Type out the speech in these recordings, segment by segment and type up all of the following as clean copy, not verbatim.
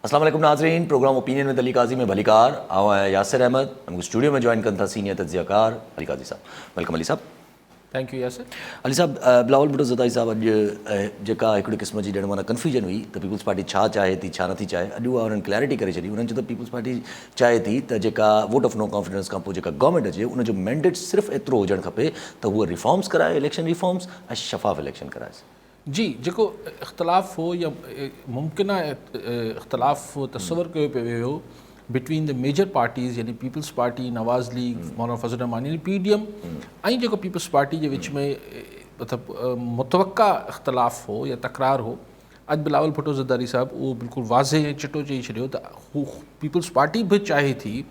अस्सलाम वालेकुम नाज़रीन, प्रोग्राम ओपिनियन में अली काजी में भलीकार आवा है यासिर अहमद। हमको स्टूडियो में ज्वाइन करता सीनियर तज्ज़ियाकार अली काजी साहब। वेलकम अली साहब। Thank you Yasir. अली साहब, बिलावल भुट्टो ज़रदारी साहब अॼु जेका हिकिड़ी क़िस्म जी ॼण माना कन्फ्यूजन हुई त पीपल्स पार्टी छा चाहे थी छा नथी चाहे, अॼु उहा उन्हनि क्लैरिटी करे छॾी। उन्हनि चयो त पीपल्स पार्टी चाहे थी त जेका वोट ऑफ नो कॉन्फिडेंस खां पोइ जेका गवर्नमेंट अचे उनजो मैंडेट सिर्फ़ु एतिरो हुजणु खपे त उहा रिफॉर्म्स कराए, इलेक्शन रिफॉर्म्स ऐं शफ़ाफ़ इलेक्शन कराए। जी, जेको इख़्तिलाफ़ हो या मुमकिन इख़्तिलाफ़ तस्वर कयो पियो वियो बिटवीन द मेजर पार्टीज़ यानी पीपल्स पार्टी, नवाज़ लीग, मौलाना फज़ल रहमान यानी PDM ऐं जेको पीपल्स पार्टी जे विच में मतिलबु मुतवक़ा इख़्तिलाफ़ हो या तकरार हो, अॼु बिलावल भुट्टो ज़रदारी साहब उहो बिल्कुलु वाज़े ऐं चिटो चई छॾियो त हू पीपल्स पार्टी बि चाहे थी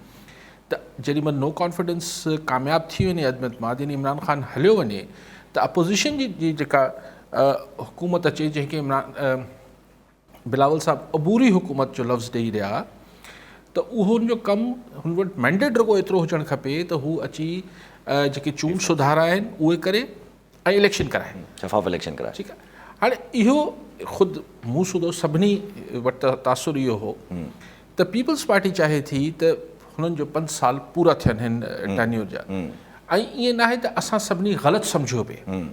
त जेॾीमहिल नो कॉन्फिडेंस कामयाबु थी वञे, अदमतमाद यानी इमरान ख़ान हलियो वञे त अपोज़िशन जी जेका हुकूमत अचे, जंहिंखे बिलावल साहब अबूरी हुकूमत जो लफ़्ज़ ॾेई रहिया, त उहो जो कमु हुन वटि मैंडेट रुगो एतिरो हुजणु खपे त हू अची जेके चूंड सुधारा आहिनि उहे करे ऐं इलेक्शन कराइनि, शफ़ाफ़ इलेक्शन कराए। ठीकु आहे। हाणे इहो ख़ुदि मूं सूदो सभिनी वटि तासुर इहो हो त पीपल्स पार्टी चाहे थी त हुननि जो 5 साल पूरा थियनि हिन टेन्योर जा, ऐं ईअं न आहे त असां सभिनी ग़लति सम्झियो पिए।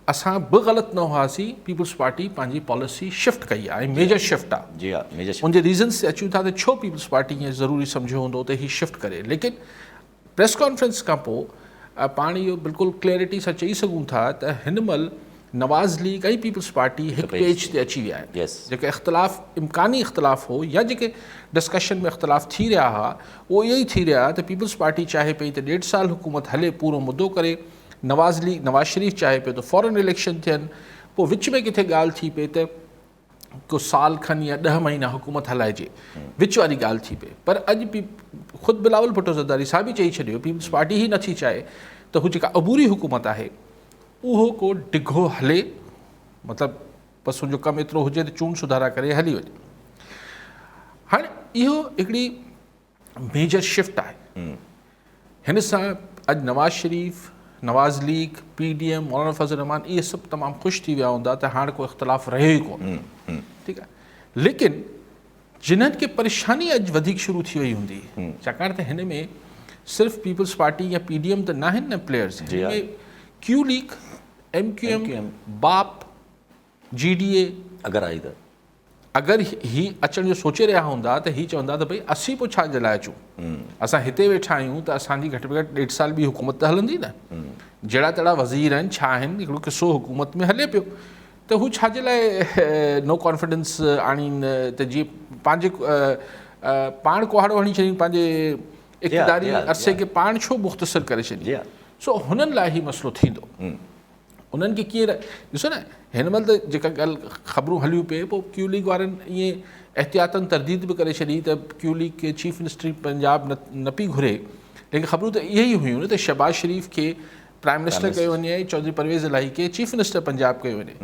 असां बि ग़लति न हुआसीं, पीपल्स पार्टी पंहिंजी पॉलिसी शिफ्ट कई आहे ऐं मेजर शिफ्ट आहे। जी हा, मेजर शिफ्ट। उनजे रीज़न्स ते अचूं था त छो पीपल्स पार्टी ईअं ज़रूरी सम्झियो हूंदो त हीअ शिफ्ट करे, लेकिन प्रेस कॉन्फ्रेंस खां पोइ पाण इहो बिल्कुलु क्लैरिटी सां चई सघूं था त हिन महिल नवाज़ लीग ऐं पीपल्स पार्टी हिकु पेज ते अची विया आहिनि। जेके इख़्तिलाफ़ इम्कानी इख़्तिलाफ़ हो या जेके डिस्कशन में इख़्तिलाफ़ थी रहिया हुआ उहो इहो ई थी रहिया त पीपल्स पार्टी चाहे पई त 1.5 साल हुकूमत हले, पूरो मुद्दो करे। नवाज़ शरीफ़ चाहे पियो त फ़ौरन इलेक्शन थियनि, पोइ विच में किथे ॻाल्हि थी पई त को साल खनि या 10 महीना हुकूमत हलाइजे, विच वारी ॻाल्हि थी पई। पर अॼु ख़ुदि बिलावल भुट्टो ज़रदारी साहब ई चई छॾियो पीपल्स पार्टी ई नथी चाहे त हू जेका अबूरी हुकूमत आहे उहो को डिघो हले, मतिलबु बसि हुनजो कमु एतिरो हुजे त चूंड सुधारा करे हली वञे। हाणे इहो हिकिड़ी मेजर शिफ्ट आहे। हिन सां अॼु नवाज़ शरीफ़, नवाज़ लीग, PDM, मौलाना फज़ल रहमान इहे सभु तमामु ख़ुशि थी विया हूंदा त हाणे को इख़्तिलाफ़ रहियो ई कोन, ठीकु आहे। लेकिन जिन्हनि खे परेशानी अॼु वधीक शुरू थी वई हूंदी, छाकाणि त हिन में सिर्फ़ु पीपल्स पार्टी या PDM त न आहिनि न प्लेयर्स, हिन में क्यू लीग, MQM, बाप, GDA अगरि आई त अगरि ही अचण जो सोचे रहिया हूंदा त ही चवंदा त भई असीं पोइ छा जे लाइ अचूं, असां हिते वेठा आहियूं त असांजी घटि में घटि 1.5 साल ॿी हुकूमत त हलंदी न। जहिड़ा तहिड़ा वज़ीर आहिनि, छा आहिनि, हिकिड़ो किसो हुकूमत में हले पियो, त हू छाजे लाइ नो कॉन्फिडेंस आणीनि त जीअं पंहिंजे पाण कुहाड़ो हणी छॾीनि, पंहिंजे इक़्तिदारी अरसे खे पाण छो मुख़्तसिर करे छॾी। सो हुननि लाइ ही मसइलो थींदो। उन्हनि खे कीअं ॾिसो न, हिन महिल त जेका ॻाल्हि ख़बरूं हलियूं पिए, पोइ क्यू लीग वारनि ईअं एहतियातन तरदीद बि करे छॾी त क्यू लीग खे चीफ मिनिस्टर पंजाब न पई घुरे, लेकिन ख़बरूं त इहे ई हुयूं न त शहबाज शरीफ़ खे प्राइम मिनिस्टर कयो वञे, चौधरी परवेज़ इलाही खे चीफ मिनिस्टर पंजाब कयो वञे।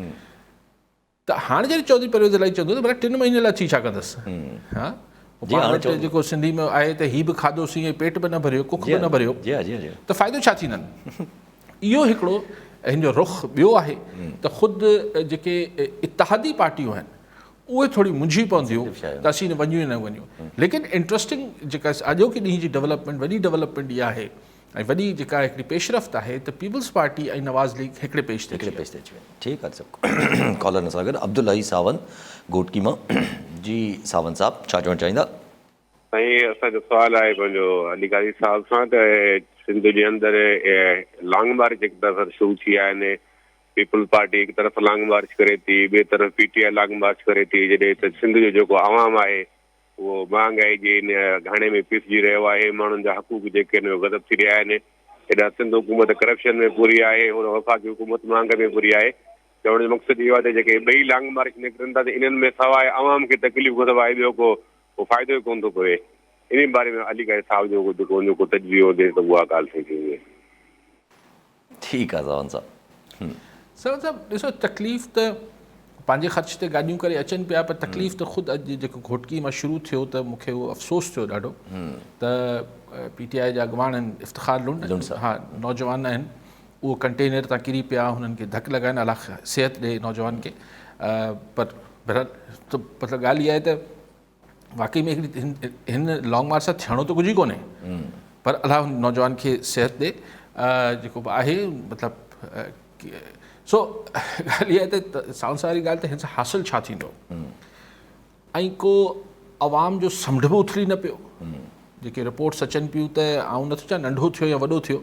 त हाणे जॾहिं चौधरी परवेज़ इलाही चवंदो त भला 3 महीने लाइ थी छा कंदसि। हा, जेको सिंधी में आहे त हीअ बि खाधोसीं, पेट बि न भरियो, कुख बि न भरियो, त फ़ाइदो छा थींदनि। इहो हिकिड़ो हिन जो रुख ॿियो आहे त ख़ुदि जेके इतिहादी पार्टियूं आहिनि उहे थोरी मुंझी पवंदियूं त असीं वञूं या न वञूं। लेकिन इंट्रस्टिंग जेका अॼोकी ॾींहं जी डेवलपमेंट, वॾी डेवलपमेंट इहा आहे ऐं वॾी जेका हिकिड़ी पेशरफ़्त आहे त पीपल्स पार्टी ऐं नवाज़ लीग हिकिड़े पेज ते अची वञे। ठीकु आहे सभु कॉलर सां गॾु अब्दुल अली सावंत घोटकी मां। जी सावंत साहब, छा चवणु चाहींदा? साईं, असांजो सुवालु आहे पंहिंजो अली काज़ी साहिब सां त सिंध जे अंदरि लॉन्ग मार्च हिकु तरफ़ शुरू थी विया आहिनि। पीपल पार्टी हिकु तरफ़ लॉन्ग मार्च करे थी, ॿिए तरफ़ PTI लॉन्ग मार्च करे थी, जॾहिं त सिंध जो जेको आवाम आहे उहो महांगाई जे इन घाणे में पिसजी रहियो आहे, माण्हुनि जा हक़ूक़ जेके आहिनि उहे गदब थी रहिया आहिनि। हेॾा सिंध हुकूमत करप्शन में पूरी आहे, हुन वफ़ाक़ी हुकूमत महांगाई में पूरी आहे। चवण जो मक़सदु इहो आहे त जेके ॿई लॉन्ग मार्च निकिरनि था त इन्हनि में सवाइ आवाम खे तकलीफ़ सवाइ ॿियो को फ़ाइदो ई कोन थो पए। इन बारे में अली काज़ी साहिब जो जेको तजवीज़ हुजे त उहा ॻाल्हि थी वञे। ठीकु आहे सावंत साहब। साहब ॾिसो, तकलीफ़ त पंहिंजे ख़र्च ते गाॾियूं करे अचनि पिया, पर तकलीफ़ त ख़ुदि अॼु जेको घोटकी मां शुरू थियो त मूंखे उहो अफ़सोस थियो ॾाढो त PTI जा अॻवान आहिनि इफ़्तिख़ार लुंड, हा, नौजवान आहिनि, उहो कंटेनर तां किरी पिया, हुननि खे धकु लॻाइनि, अलाह सिहत ॾे नौजवान खे, पर बहरहाल त मतिलबु ॻाल्हि इहा आहे त वाकई में हिकिड़ी हिन लॉन्ग मार्च सां थियणो त कुझु ई कोन्हे, पर अलाह हुन नौजवान खे सिहत ॾे जेको बि आहे मतिलबु सो ॻाल्हि इहा आहे त साउंड वारी ॻाल्हि त हिन सां हासिलु छा थींदो ऐं को आवाम जो समुंड बि उथली न पियो। जेके रिपोर्ट्स अचनि पियूं त आउं नथो चाहियां नंढो थियो या वॾो थियो,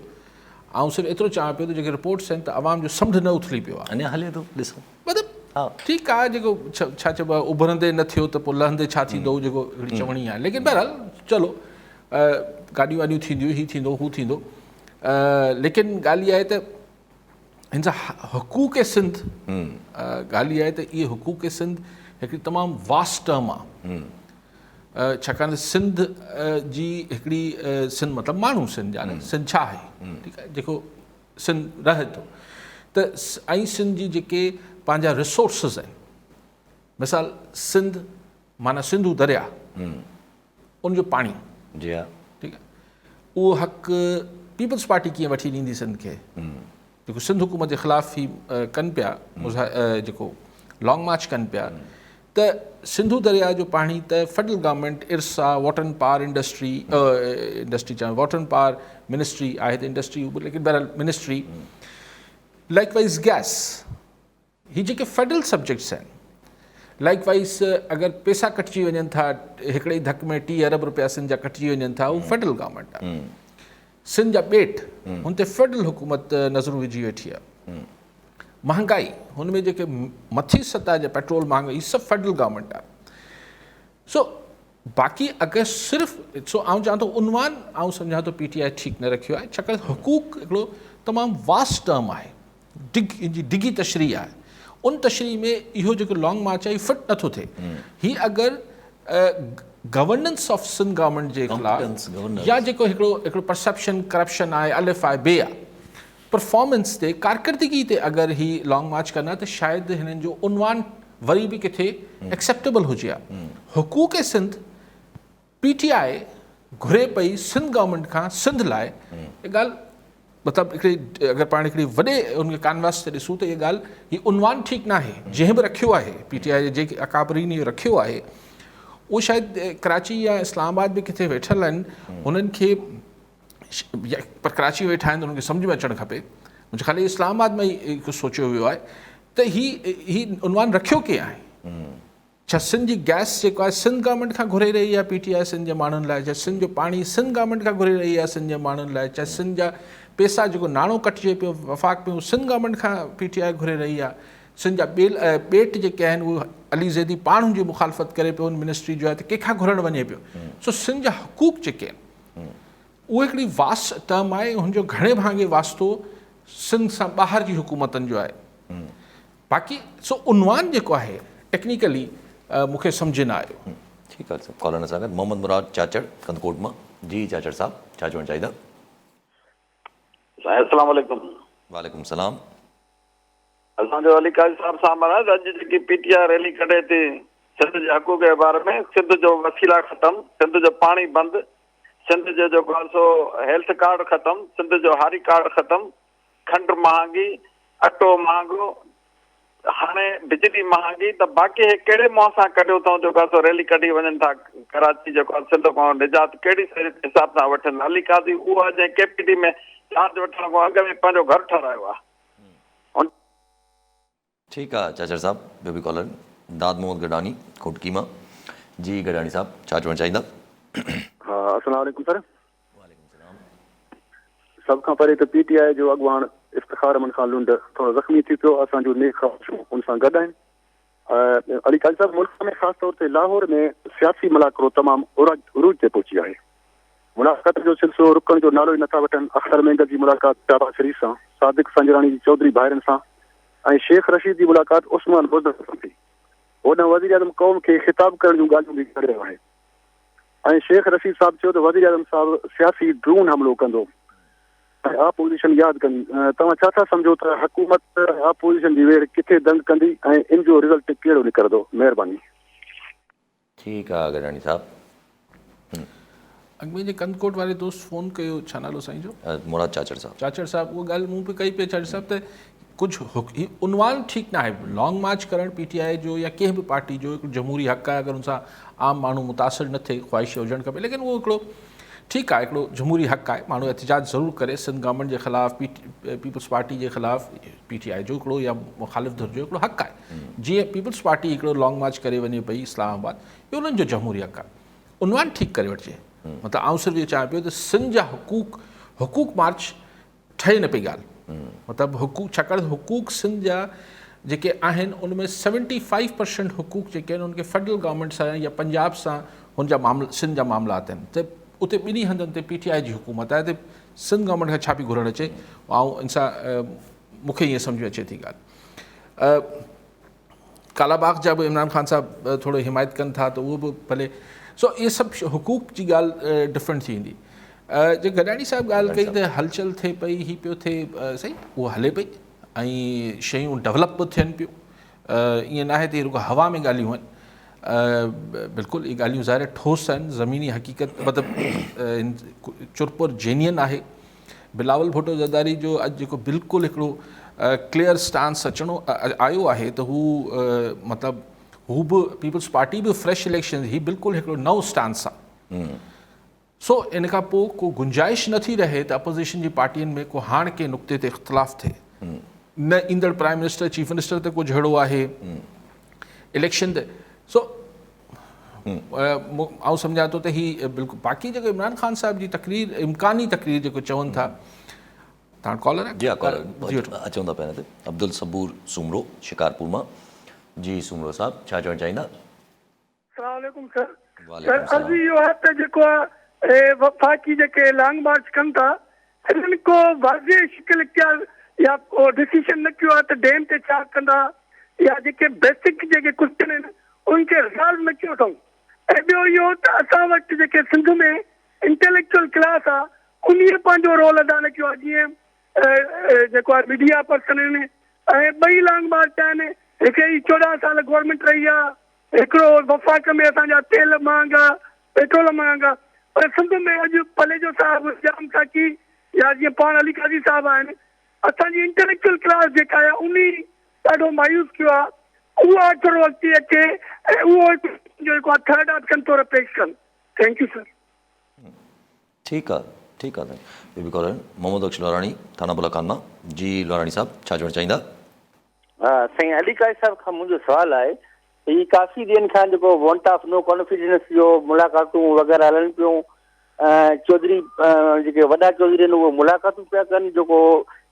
आउं सिर्फ़ु एतिरो चाहियां पियो त जेके रिपोर्ट्स आहिनि त आवाम जो समुंड न उथली पियो आहे। अञा हले थो ॾिसो। मतिलबु हा ठीकु आहे जेको छा चइबो आहे उभरंदे न थियो त पोइ लहंदे छा थींदो जेको हिकिड़ी चवणी आहे, लेकिन बहरहाल चलो गाॾियूं वाॾियूं थींदियूं ही थींदो हू थींदो, लेकिन ॻाल्हि इहा आहे त हिन सां हुकूक सिंध ॻाल्हि इहा आहे त इहे हुकूक सिंध हिकिड़ी तमामु वास्ट टर्म आहे, छाकाणि त सिंध जी हिकिड़ी सिंध मतिलबु माण्हू सिंध यानी सिंध छा आहे, ठीकु आहे, जेको सिंध रहे थो त ऐं सिंध जी जेके पंहिंजा रिसोर्सिस आहिनि, मिसाल सिंध माना सिंधू दरिया उनजो पाणी, जी हा, ठीकु आहे, उहो हक़ु पीपल्स पार्टी कीअं वठी ॾींदी सिंध खे, जेको सिंध हुकूमत जे ख़िलाफ़ ई कनि पिया जेको लॉन्ग मार्च कनि पिया, त सिंधू दरिया जो पाणी त federal government IRSA water and power industry चवां वाटर एंड पावर मिनिस्ट्री आहे त इंडस्ट्री, लेकिन बहरहाल मिनिस्ट्री लाइकवाइज़ गैस, ही जेके फेडरल सब्जेक्ट्स आहिनि, लाइकवाइज़ अगरि पैसा कटिजी वञनि था हिकिड़े ई धक में 30 अरब रुपया सिंध जा कटिजी वञनि था, उहो फेडरल गवर्नमेंट आहे। सिंध जा ॿेट हुन ते फेडरल हुकूमत नज़रूं विझी वेठी आहे। महांगाई हुन में जेके मथी सतह जा पेट्रोल महांगाई ही सभु फेडरल गवर्नमेंट आहे। सो बाक़ी अगरि सिर्फ़ु सो आउं चवां थो उनवान आउं सम्झां थो PTI ठीकु न रखियो आहे, छाकाणि हुकूक हिकिड़ो तमामु वास्ट टर्म आहे, डिघी तशरीह आहे, उन तशरीह में इहो जेको लॉन्ग मार्च आहे फिट नथो थिए। ही अगरि गवर्नेंस ऑफ सिंध गवर्नमेंट जे ख़िलाफ़ या जेको हिकिड़ो परसेप्शन करप्शन आहे अलिफ आहे बे आहे, परफॉर्मेंस ते कारकर्दगी ते अगरि ही लॉन्ग मार्च कंदा त शायदि हिननि जो उनवान वरी बि किथे एक्सेप्टेबल हुजे हा। हुकूक सिंध PTI घुरे पई सिंध गवर्नमेंट खां सिंध लाइ, इहा ॻाल्हि मतिलबु हिकिड़ी अगरि पाण हिकिड़ी वॾे उनखे कानवास ते ॾिसूं त इहा ॻाल्हि हीअ उनवान ठीकु न आहे, जंहिं बि रखियो आहे PTI जे जेके अकाबरीन इहो रखियो आहे, उहो शायदि कराची या इस्लामाबाद बि किथे वेठल आहिनि, उन्हनि खे पर कराची वेठा आहिनि त उन्हनि खे सम्झ में अचणु खपे, मुंहिंजे ख़ाली इस्लामाबाद में ई कुझु सोचियो वियो आहे त ही उनवान रखियो कीअं आहे। छा सिंध जी गैस जेको आहे सिंध गवर्नमेंट खां घुरे रही आहे PTI सिंध जे माण्हुनि लाइ, छा सिंध जो पाणी सिंध गवर्नमेंट खां घुरे रही आहे सिंध जे माण्हुनि लाइ, छा सिंध जा पैसा जेको नाणो कटिजे पियो वफ़ाक़ में उहो सिंध गवर्नमेंट खां PTI घुरे रही आहे, सिंध जा ॿेट जेके आहिनि उहे अली ज़ैदी पाण हुनजी मुखालफ़त करे पियो उन मिनिस्ट्री जो आहे त कंहिंखां घुरणु वञे पियो। सो सिंध जा हुकूक जेके आहिनि उहे हिकिड़ी वास्ट टर्म आहे, हुनजो घणे भाङे वास्तो सिंध सां ॿाहिरि जी हुकूमतनि जो आहे। बाक़ी सो उनवान जेको आहे टेक्निकली मूंखे सम्झ न आयो। ठीकु आहे, कॉलर सां गॾु मोहम्मद मुराद चाचड़ कंदकोट मां। जी चाचड़ साहब, छा चवणु चाहींदा? अस्सलाम वालेकुम। वालेकुम सलाम। असांजो अली काज़ी साहब सामान आहे, अॼु जेकी PTI रैली कढे थी सिंध जे हक़ूक़ जे बारे में, सिंध जो वसीला ख़तमु, सिंध जो पाणी बंदि, सिंध जो जेको आहे सो हेल्थ कार्ड ख़तमु, सिंध जो हारी कार्ड ख़तमु, खंड महांगी, अटो महांगो, हाणे बिजली महांगी, त बाक़ी हे कहिड़े मुंहं सां कढियो अथऊं जेको आहे सो रैली कढी वञनि था कराची जेको आहे सिंध खां निजात कहिड़ी हिसाब सां वठनि। अली काज़ी उहो अॼु KPD में चार्ज वठण खां अॻु में पंहिंजो घरु ठारायो आहे। ठीकु आहे चाचड़ साहब। ॿियो बि कॉलर दाद मोहम्मद गडानी खोटकी मां। जी गडानी साहब, छा चवणु चाहींदा? हा, अस्सलाम वालेकुम सर। सभ खां पहिरीं त PTI जो अॻुवाण इफ़्तिखार अहमद खान लुंड थोरो ज़ख़्मी थी पियो, असांजो नेक ख़्वाहिशूं उन सां गॾु आहिनि। अली काज़ी साहब, मुल्क में ख़ासि तौर ते लाहौर में सियासी मुलाक़रो तमामु उरूज ते पहुची आहे। मुलाक़ात जो सिलसिलो रुकण जो नालो ई नथा वठनि। अख़्तर मेंगल जी मुलाक़ात शहबाज़ शरीफ़ सां, सादिक संजरानी जी चौधरी भाइरनि सां ऐं शेख रशीद जी मुलाक़ात उस्मान बुज़दिर सां थी। होॾां वज़ीर आज़म क़ौम खे ख़िताब करण जूं ॻाल्हियूं बि करे रहियो आहे ऐं शेख रशीद साहब चयो त वज़ीर आज़म साहब सियासी ड्रोन हमिलो कंदो ऐं आपोज़िशन यादि कंदी। तव्हां छा था सम्झो त हुकूमत आपोज़िशन जी वेड़ किथे दंग कंदी ऐं इन जो रिज़ल्ट कहिड़ो निकिरंदो? महिरबानी। ठीकु आहे गडानी साहब। अॻु में जे कंदकोट वारे दोस्त फ़ोन कयो, छा नालो साईं जो? मुराद चाचड़ साहब। चाचड़ साहब, उहा ॻाल्हि मूं बि कई पिए चाचड़ साहब त कुझु उनवान ठीकु न आहे। लॉन्ग मार्च करणु PTI जो या कंहिं बि पार्टी जो हिकिड़ो जमहूरी हक़ आहे, अगरि हुन सां आम माण्हू मुतासिर न थिए, ख़्वाहिश हुजणु खपे, लेकिन उहो हिकिड़ो ठीकु आहे, हिकिड़ो जमहूरी हक़ आहे, माण्हू एहतिजाज ज़रूरु करे सिंध गवर्नमेंट जे ख़िलाफ़ु, पीपल्स पार्टी जे ख़िलाफ़ु PTI जो हिकिड़ो या मुखालिफ़ धुर जो हिकिड़ो हक़ आहे। जीअं पीपल्स पार्टी हिकिड़ो लॉन्ग मार्च करे वञे पई इस्लामाबाद, इहो उन्हनि जो जमहूरी हक़ आहे, उनवान ठीकु करे वठिजे। मतिलबु आउं सिर्फ़ु इहो चाहियां पियो त सिंध जा हुकूक मार्च ठहे न पई ॻाल्हि, मतिलबु हुकूक, छाकाणि हुकूक सिंध जा जेके आहिनि उनमें 75% हुकूक जेके आहिनि उनखे फेडरल गवर्नमेंट सां या पंजाब सां हुन जा मामला, सिंध जा मामलात आहिनि, त उते ॿिन्ही हंधनि ते PTI जी हुकूमत आहे, त सिंध गवर्नमेंट खां छा पई घुरणु अचे। ऐं इन सां मूंखे ईअं सम्झ में अचे थी ॻाल्हि। कालाबाग जा बि इमरान ख़ान साहब थोरो हिमायत कनि था, त उहो बि भले, सो इहे सभु हुकूक जी ॻाल्हि डिफरेंट थी वेंदी। जे गडाणी साहब ॻाल्हि कई त हलचल थिए पई, हीअ पियो थिए, सही, उहो हले पई ऐं शयूं डेवलप बि थियनि पियूं, ईअं न आहे त रुॻो हवा में ॻाल्हियूं आहिनि, बिल्कुलु इहे ॻाल्हियूं ज़ाहिर ठोस आहिनि, ज़मीनी हक़ीक़त, मतिलबु चुरपुर जेन्युइन आहे। बिलावल भुट्टो ज़रदारी जो अॼु जेको बिल्कुलु हिकिड़ो क्लियर स्टांस अचणो आयो आहे, त हू मतिलबु हू बि पीपल्स पार्टी बि फ्रेश इलेक्शन, ही बिल्कुलु हिकिड़ो नओं स्टांस आहे। सो इन खां पोइ को गुंजाइश नथी रहे त अपोज़िशन जी पार्टियुनि में को हाणे के नुक़्ते ते इख़्तिलाफ़ थिए, न ईंदड़ प्राइम मिनिस्टर, चीफ मिनिस्टर ते को झगड़ो आहे इलेक्शन ते। सो आउं सम्झां थो त ही बिल्कुलु, बाक़ी जेको इमरान ख़ान साहब जी तकरीर, इम्कानी तकरीर जेको चवनि था, तव्हां कॉलर आहे? जी हा, कॉलर अचूं था पहिरियों ते अब्दुल सबूर सूमरो शिकारपुर मां। जी सूमरो साहब, छा चवणु चाहींदा? अस्सलाम वालेकुम सर। सर अर्ज़ु इहो आहे त जेको आहे वफ़ाक़ी जेके लॉन्ग मार्च कनि था, हिननि को वाज़िह शिकिल इख्तियार या को डिसीजन न कयो आहे त डैम ते छा कंदा, या जेके बेसिक जेके क्वेश्चन आहिनि उनखे रिज़ॉल्व न कयो अथऊं। ऐं ॿियो इहो त असां वटि जेके सिंध में इंटेलेक्चुअल क्लास आहे, उन पंहिंजो रोल अदा न कयो आहे। जीअं जेको आहे मीडिया पर्सन आहिनि, ऐं ॿई लॉन्ग मार्च आहिनि, हिकु ई 14 साल गवर्नमेंट रही आहे, हिकिड़ो वफ़ाक़ में असांजा तेल महांगा, पेट्रोल महांगा, पर सिंध में अॼु पलेजो साहिबु, जाम साकी या जीअं पाण अली काज़ी साहिबु आहिनि, असांजी इंटेलेक्चुअल क्लास जेका आहे उन ॾाढो मायूस कयो आहे। उहा थोरो अची अचे ऐं उहो जेको आहे थर्ड ऑप्शन तौरु पेश कनि। Thank U sir. ठीकु आहे, ठीकु आहे। ॿियो बि कॉलर मोहम्मद बख्श लोराणी, थाना बुलाकान मां। जी लोराणी साहब, छा चवणु चाहींदा? हा साईं, अली काज़ी साहिब खां मुंहिंजो सुवालु आहे, ही काफ़ी ॾींहंनि खां जेको वॉन्ट ऑफ नो कॉन्फिडेंस जो मुलाक़ातूं वग़ैरह हलनि पियूं, चौधरी जेके वॾा चौधरी आहिनि उहे मुलाक़ातूं पिया कनि, जेको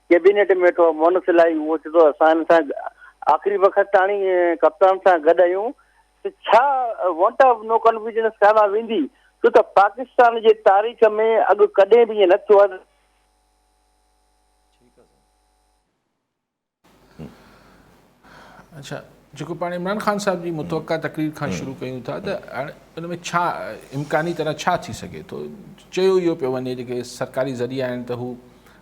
कैबिनेट में वेठो मोहन सिलाई उहो चए थो असां हिन सां आख़िरी वक़्तु ताणी कप्तान सां गॾु आहियूं, त छा वॉन्ट ऑफ नो कॉन्फिडेंस कान वेंदी? छो त पाकिस्तान जे तारीख़ में अॻु कॾहिं बि ईअं न थियो आहे। अच्छा, जेको पाण इमरान ख़ान साहब जी मुतवक़ा तकरीर खां शुरू कयूं था, त हाणे उन में छा इम्कानी तरह छा थी सघे थो? चयो इहो पियो वञे जेके सरकारी ज़रिया आहिनि त हू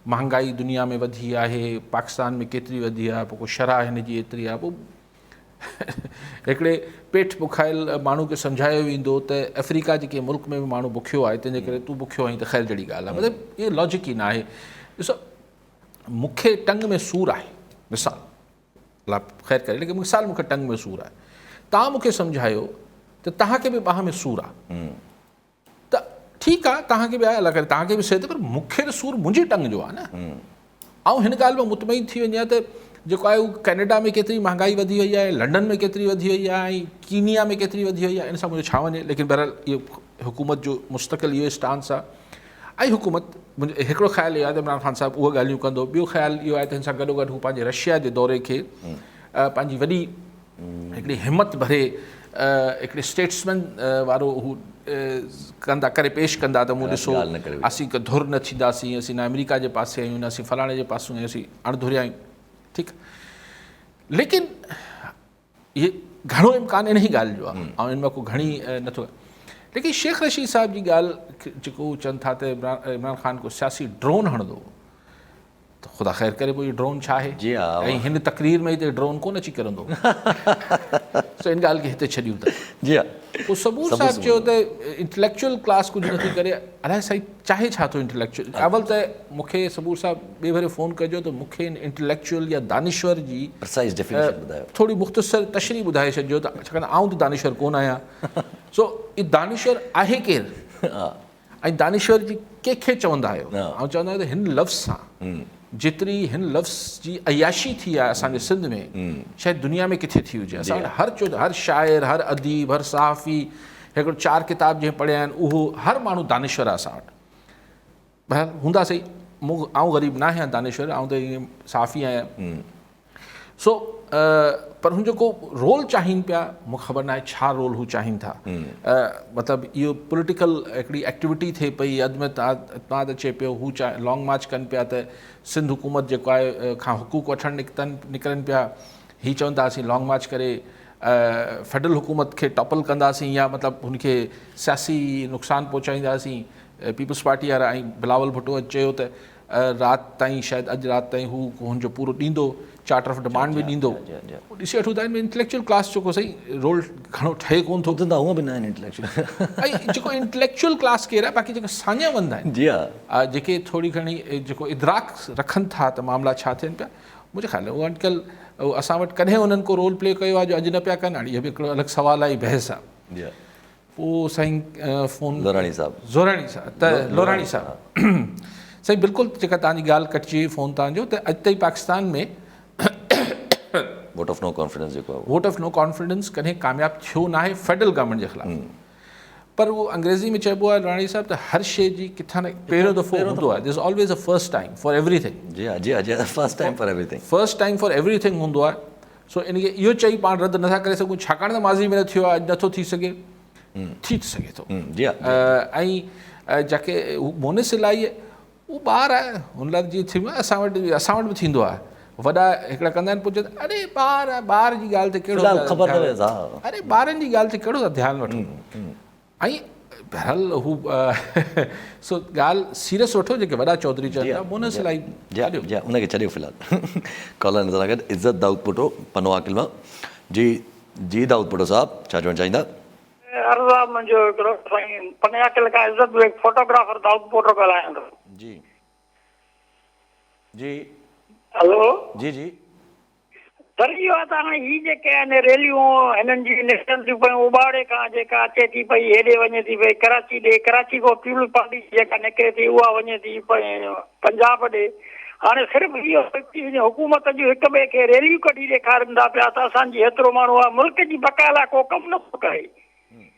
महांगाई दुनिया में वधी आहे, पाकिस्तान में केतिरी वधी आहे, पोइ को शरह हिन जी एतिरी आहे, पोइ हिकिड़े पेट बुखायल माण्हू खे सम्झायो वेंदो त अफ्रीका जेके मुल्क में बि माण्हू बुखियो आहे, तंहिंजे करे तूं बुखियो आहीं त ख़ैर जहिड़ी ॻाल्हि आहे। मतिलबु इहो लॉजिक ई न आहे। ॾिसो, मूंखे टंग में सूरु आहे, मिसाल ला ख़ैर करे, लेकिन मिसाल मूंखे टंग में सूरु आहे, तव्हां मूंखे सम्झायो त तव्हांखे बि बाहि में सूरु आहे, त ठीकु आहे, तव्हांखे बि आहे, अलाह करे तव्हांखे बि सही, पर मूंखे त सूरु मुंहिंजी टंग जो आहे न। ऐं हिन ॻाल्हि में मुतमइन थी वञे त जेको आहे उहो कैनेडा में केतिरी महांगाई वधी वई आहे, लंडन में केतिरी वधी वई आहे, ऐं कीनिया में केतिरी वधी वई आहे, इन सां मुंहिंजो छा वञे। लेकिन बहरहाल इहो हुकूमत जो मुस्तक़िल इहो स्टांस आहे, ऐं हुकूमत मुंहिंजो हिकिड़ो ख़्यालु इहो आहे त इमरान ख़ान साहिबु उहे ॻाल्हियूं कंदो। ॿियो ख़्यालु इहो आहे त हिन सां गॾोगॾु हू पंहिंजे रशिया जे दौरे खे पंहिंजी वॾी हिकिड़ी हिमत भरे हिकिड़े स्टेट्समैन वारो हू कंदा करे पेश कंदा, त मूं ॾिसो असीं का धुर न थींदासीं, असीं न अमेरिका जे पासे आहियूं, न असीं फलाणे जे पासूं आहियूं, असीं अणधुरिया आहियूं, ठीकु। लेकिन इहे घणो इम्कान इन ई ॻाल्हि जो आहे, ऐं इन में को घणी नथो। लेकिन शेख रशीद साहिब जी ॻाल्हि जेको चवनि था त इमरान ख़ान को सियासी ड्रोन हणंदो, त ख़ुदा ख़ैर करे पोइ इहो ड्रोन छा आहे? ऐं हिन तकरीर में हिते ड्रोन कोन अची करंदो। सो इन ॻाल्हि खे हिते छॾियूं था। जी हा। पोइ सबूर साहिबु चयो त इंटेलेक्चुअल क्लास कुझु नथी करे, अलाए साईं चाहे छा थो इंटेलेक्चुअल। अवल त मूंखे सबूर साहिबु ॿिए भेरे फ़ोन कजो त मूंखे इंटेलेक्चुअल या दानिश्वर जी प्रिसाइज़ डेफिनेशन ॿुधायो। थोरी मुख़्तसर तशरी ॿुधाए छॾिजो त छाकाणि आउं त दानिश्वर कोन आहियां। सो ई दानिश्वर आहे केरु ऐं दानिश्वर जी कंहिंखे चवंदा आहियो? ऐं चवंदा आहियो त हिन लफ़्ज़ सां जेतिरी हिन लफ़्ज़ जी अयाशी थी आहे असांजे सिंध में शायदि दुनिया में किथे थी हुजे। असां वटि हर शाइर, हर अदीब, हर सहाफ़ी हिकिड़ो 4 किताब जंहिं पढ़िया आहिनि उहो हर माण्हू दानिश्वर आहे असां वटि। बहर हूंदा सही, आउं ग़रीब न आहियां दानिश्वर, आउं त ईअं सहाफ़ी आहियां। सो पर हू जेको रोल चाहिनि पिया, मूंखे ख़बर न आहे छा रोल हू चाहिनि था। मतिलबु इहो पॉलिटिकल हिकिड़ी एक्टिविटी थिए पई, अदमत अचे पियो, हू लॉन्ग मार्च कनि पिया त सिंध हुकूमत जेको आहे खां हुकूक वठणु निकिरनि पिया। हीअ चवनि था असीं लॉन्ग मार्च करे फेडरल हुकूमत खे टॉपल कंदासीं या मतिलबु हुनखे सियासी नुक़सानु पहुचाईंदासीं। पीपल्स पार्टी वारा ऐं बिलावल भुट्टो चयो त राति ताईं, शायदि अॼु राति ताईं हू हुनजो पूरो ॾींदो, चार्टर ऑफ डिमांड बि ॾींदो। ॾिसी वठूं था हिन में इंटेलेक्चुअल क्लास जेको सही रोल घणो ठहे कोन थो। हूअं बि न आहिनि इंटेलेक्चुअल। ऐं जेको इंटेलेक्चुअल क्लास केरु आहे, बाक़ी जेके साञा वंदा आहिनि, जी हा, जेके थोरी घणी जेको इदराक रखनि था त मामला छा थियनि पिया, मुंहिंजे ख़्याल में उहो अॼुकल्ह असां वटि कॾहिं उन्हनि को रोल प्ले कयो आहे जो अॼु न पिया कनि। हाणे इहो बि हिकिड़ो अलॻि सुवाल आहे, बहस आहे। पोइ साईं फ़ोन लोराणी साहिबु लोराणी साहिबु साईं बिल्कुलु जेका तव्हांजी ॻाल्हि कटिजी हुई फ़ोन तव्हांजो, त अॼु ताईं पाकिस्तान में वोट ऑफ नो कॉन्फिडेंस जेको आहे, वोट ऑफ नो कॉन्फिडेंस कॾहिं कामयाबु थियो न आहे फेडरल गवर्नमेंट जे ख़िलाफ़। पर उहो अंग्रेज़ी में चइबो आहे लोराणी साहिबु त हर शइ जी किथां न पहिरियों दफ़ो हूंदो आहे। This always a first time for everything. जी हा, जी हा, जी हा, first time for everything, first time for everything हूंदो आहे। सो इनखे इहो चई पाण रद्द नथा करे सघूं, छाकाणि त माज़ी में न थियो आहे, अॼु नथो थी सघे, थी सघे थो। जी हा। ऐं जेके मोनिस इलाही उहो ॿार आहे, हुन लाइ जीअं थी असां वटि बि थींदो आहे। वॾा हिकिड़ा कंदा आहिनि, पुछे अरे ॿार आहे, ॿार जी ॻाल्हि ते कहिड़ो, अरे ॿारनि जी ॻाल्हि ते कहिड़ो था ध्यानु वठो। ऐं बहरहाल हू सो ॻाल्हि सीरियस वठो, जेके वॾा चौधरी चवनि था मोनिस इलाही उनखे छॾियो फ़िलहालु। कॉलर नज़र आ गॾु इज़त दाऊद पुटो पनो आकिल मां। जी दाऊद पुटो साहिबु छा चवणु चाहींदा? अर्ज़ा मुंहिंजो हिकिड़ो साईं पने आकिल खां इज़त बेग फोटोग्राफर दाऊद पुटो ॻाल्हायां थो। जी हलो जी सर, इहो आहे त हाणे हीअ जेके आहिनि रैलियूं हिननि जी निकिरनि थियूं पयूं, उबाड़े खां जेका अचे थी पई हेॾे वञे थी पई कराची ॾे, कराची खां पीपल्स पार्टी जेका निकिरे थी उहा वञे थी पंजाब ॾे। हाणे सिर्फ़ु इहो हुकूमत जूं हिक ॿिए खे रैलियूं कढी ॾेखारनि था पिया त असांजी हेतिरो माण्हू आहे, मुल्क जी बका लाइ को कमु नथो करे।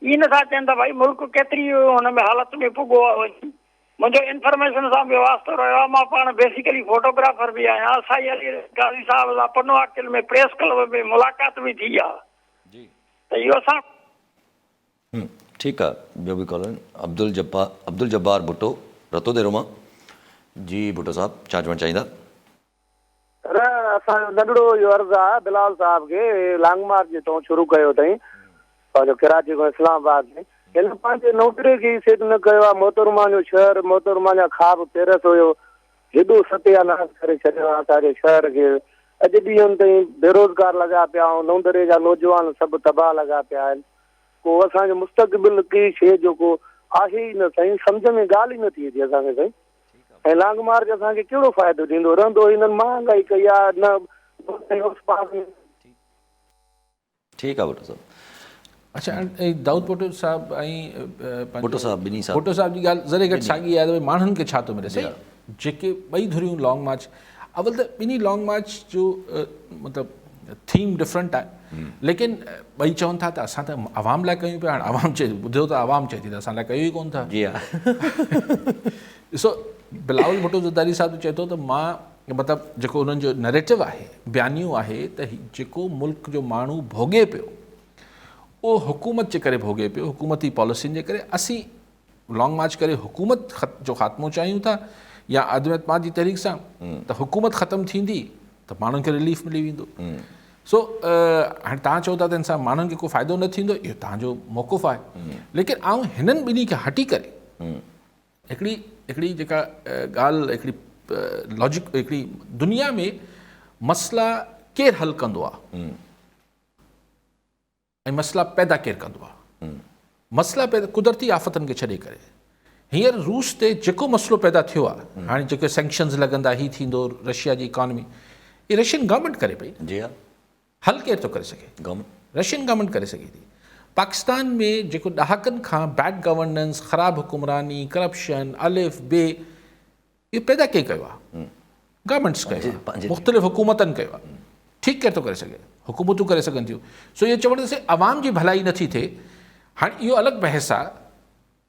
इहे नथा चवनि त भई मुल्क केतिरी हुन में हालत में पुॻो आहे। मुंहिंजो इंफॉर्मेशन सां बि वास्तो रहियो आहे। मां पाण बेसिकली फोटोग्राफर बि आहियां। साईं अली गाज़ी साहिब सां पनो आकिल में प्रेस क्लब में मुलाक़ात बि थी आहे। त इहो असां ठीकु आहे। ॿियो बि कॉलर अब्दुल जब्बार भुट्टो रतो देरो मां। जी भुट्टो साहिबु छा चवणु चाहींदा? असांजो नंढड़ो इहो अर्ज़ु आहे बिलाल साहिब खे, लॉन्ग मार्च जो शुरू कयो अथई पंहिंजो कराची खां इस्लामाबाद में। हिन पंहिंजे नौकरी खे सेट न कयो आहे। मोहतरमा जो शहर, मोहतरमा जा ख़्वाब तेरस हुयो, हेॾो सत्यानाश करे छॾियो आहे असांजे शहर खे। अॼु ॾींहंनि ताईं बेरोज़गार लॻा पिया ऐं नओं दरे जा नौजवान सभु तबाह लॻा पिया आहिनि। को असांजो मुस्तक़बिल की शइ जेको आहे ई न साईं, सम्झ में ॻाल्हि ई नथी अचे असांखे साईं। ऐं लॉन्ग मार्च असांखे कहिड़ो फ़ाइदो ॾींदो? रहंदो हिननि महांगाई कई आहे न। ठीकु आहे भुट्टो साहिबु। अच्छा, ऐं दाऊद पुटो साहिबु ऐं भुट्टो साहिबु भुट्टो साहिब जी ॻाल्हि ज़रे घटि साॻी आहे त भई माण्हुनि खे छा थो मिले। सही, जेके ॿई धुरियूं लॉन्ग मार्च, अवल त ॿिन्ही लॉन्ग मार्च जो मतिलबु थीम डिफरेंट आहे, लेकिन ॿई चवनि था त असां त आवाम लाइ कयूं पिया। हाणे आवाम चए, ॿुधो त आवाम चए थी त असां लाइ कयो ई कोन था। जी हा। ॾिसो, बिलावल भुट्टो ज़रदारी साहिबु चए थो त मां मतिलबु जेको उन्हनि जो नैरेटिव आहे, बयानियूं आहे त जेको मुल्क जो माण्हू भोॻे पियो उहो हुकूमत जे करे भोॻे पियो, हुकूमती पॉलिसियुनि जे करे। असीं लॉन्ग मार्च करे हुकूमत जो ख़ात्मो चाहियूं था या आदम एतमाद जी तहरीक सां त हुकूमत ख़तमु थींदी त माण्हुनि खे रिलीफ मिली वेंदो। सो हाणे तव्हां चओ था त हिन सां माण्हुनि खे को फ़ाइदो न थींदो, इहो तव्हांजो मौक़ुफ़ आहे। लेकिन आउं हिननि ॿिन्ही खे हटी करे हिकिड़ी जेका ॻाल्हि, हिकिड़ी लॉजिक, हिकिड़ी दुनिया में मसइला केरु हल कंदो आहे ऐं मसइला पैदा केरु कंदो आहे, मसइला पैदा कुदरती आफ़तनि खे छॾे करे हींअर रूस ते जेको मसइलो पैदा थियो आहे हाणे जेके सैंक्शन्स लॻंदा ही थींदो रशिया जी इकॉनमी ये रशियन गवर्नमेंट करे पई जी हाँ हल केरु थो करे सघे गवर्नमेंट रशियन गवर्नमेंट करे सघे थी पाकिस्तान में जेको ॾहाकनि खां बैड गवर्नेंस ख़राबु हुकुमरानी करप्शन अलिफ बे इहो पैदा कंहिं कयो आहे गवर्नमेंट्स कयो आहे मुख़्तलिफ़ हुकूमतनि कयो आहे ठीकु केरु थो करे सघे हुकूमतूं करे सघनि थियूं सो इहो चवण से आवाम जी भलाई नथी थिए हाणे इहो अलॻि बहस आहे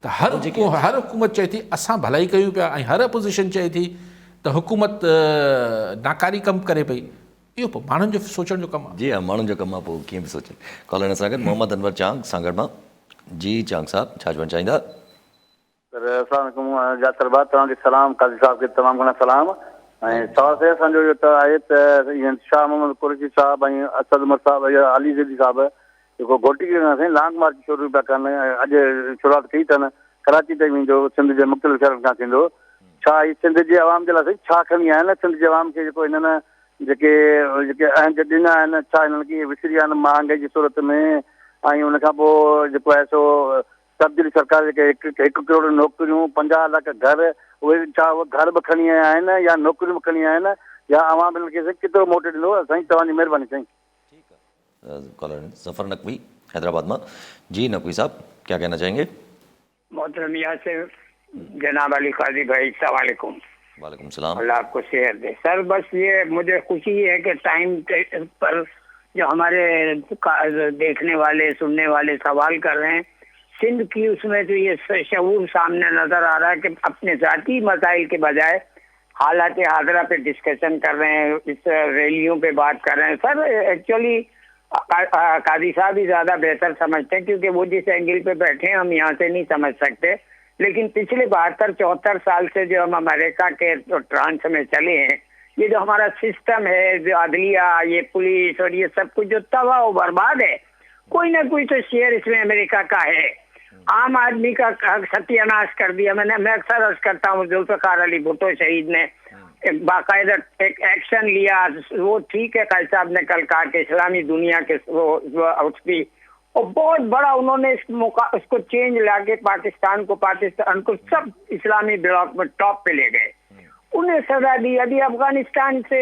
त हर हुकूमत चए थी असां भलाई कयूं पिया ऐं हर अपोज़िशन चए थी त हुकूमत नाकारी कमु करे पई इहो पोइ माण्हुनि जो सोचण जो कमु आहे जी हाँ माण्हुनि जो कमु आहे पोइ कीअं बि सोचनि कॉलर सां गॾु मोहम्मद अनवर चांग सागर मां जी चांग साहब छा चवणु चाहींदा सर अस्सलाम वालेकुम जातर बात तव्हांखे सलाम काज़ी साहब खे तमामु घणा सलाम ऐं सवाल से असांजो इहो त आहे त शाह मोहम्मद कुरैशी साहब ऐं असद उमर साहब या अली ज़ैदी साहब जेको घोटी साईं लॉन्ग मार्च शुरू पिया कनि अॼु शुरूआत कई अथनि कराची ताईं वेंदो सिंध जे मुख़्तलिफ़ शहरनि खां थींदो छा ही सिंध जे आवाम जे लाइ साईं छा खणी आया आहिनि सिंध जे आवाम खे जेको हिननि जेके अहम ॾिना आहिनि छा हिननि खे विसरी विया आहिनि महांगाई जी सूरत में ऐं उनखां पोइ जेको आहे सो तब्दीली सरकार जेके 1 करोड़ नौकरियूं 50 लाख घर उहे छा उहे घर बि खणी आया आहिनि या नौकरियूं बि खणी आया आहिनि या आवाम हिननि खे केतिरो मोटे ॾिनो साईं तव्हांजी महिरबानी साईं कॉलर जफर नकवी हैदराबाद में जी नकवी साहब क्या कहना चाहेंगे मोहतरम यासिर जनाब अली काजी भाई अस्सलाम वालेकुम वालेकुम सलाम अल्लाह आपको सेहत दे सर बस ये मुझे खुशी है कि टाइम पर जो हमारे देखने वाले सुनने वाले सवाल कर रहे हैं सिंध की उसमें तो ये शऊर सामने नजर आ रहा है कि अपने ज़ाती मसाइल के बजाय हालात हाजरा पे डिस्कशन कर रहे हैं इस रैलियों पे बात कर रहे हैं सर एक्चुअली काजी साहब ही ज़्यादा बेहतर समझते हैं क्योंकि वो जिस एंगल पे बैठे हैं हम यहाँ से नहीं समझ सकते लेकिन पिछले 72-74 साल से जो हम अमेरिका के तो ट्रांस में चले हैं ये जो हमारा सिस्टम है जो अदलिया ये पुलिस और ये सब कुछ जो तबाह और बर्बाद है कोई ना कोई तो शेयर इसमें अमेरिका का है आम आदमी का सत्यानाश कर दिया मैं अक्सर अर्ज करता हूँ जुल्फ़िकार अली भुट्टो शहीद ने एक बाकायदा एक एक्शन लिया वो ठीक है काजी साहब ने कल कहा कि इस्लामी दुनिया के वो उसकी और बहुत बड़ा उन्होंने इसको चेंज लाके पाकिस्तान को सब इस्लामी ब्लॉक में टॉप पे ले गए उन्हें सजा दी अभी अफगानिस्तान से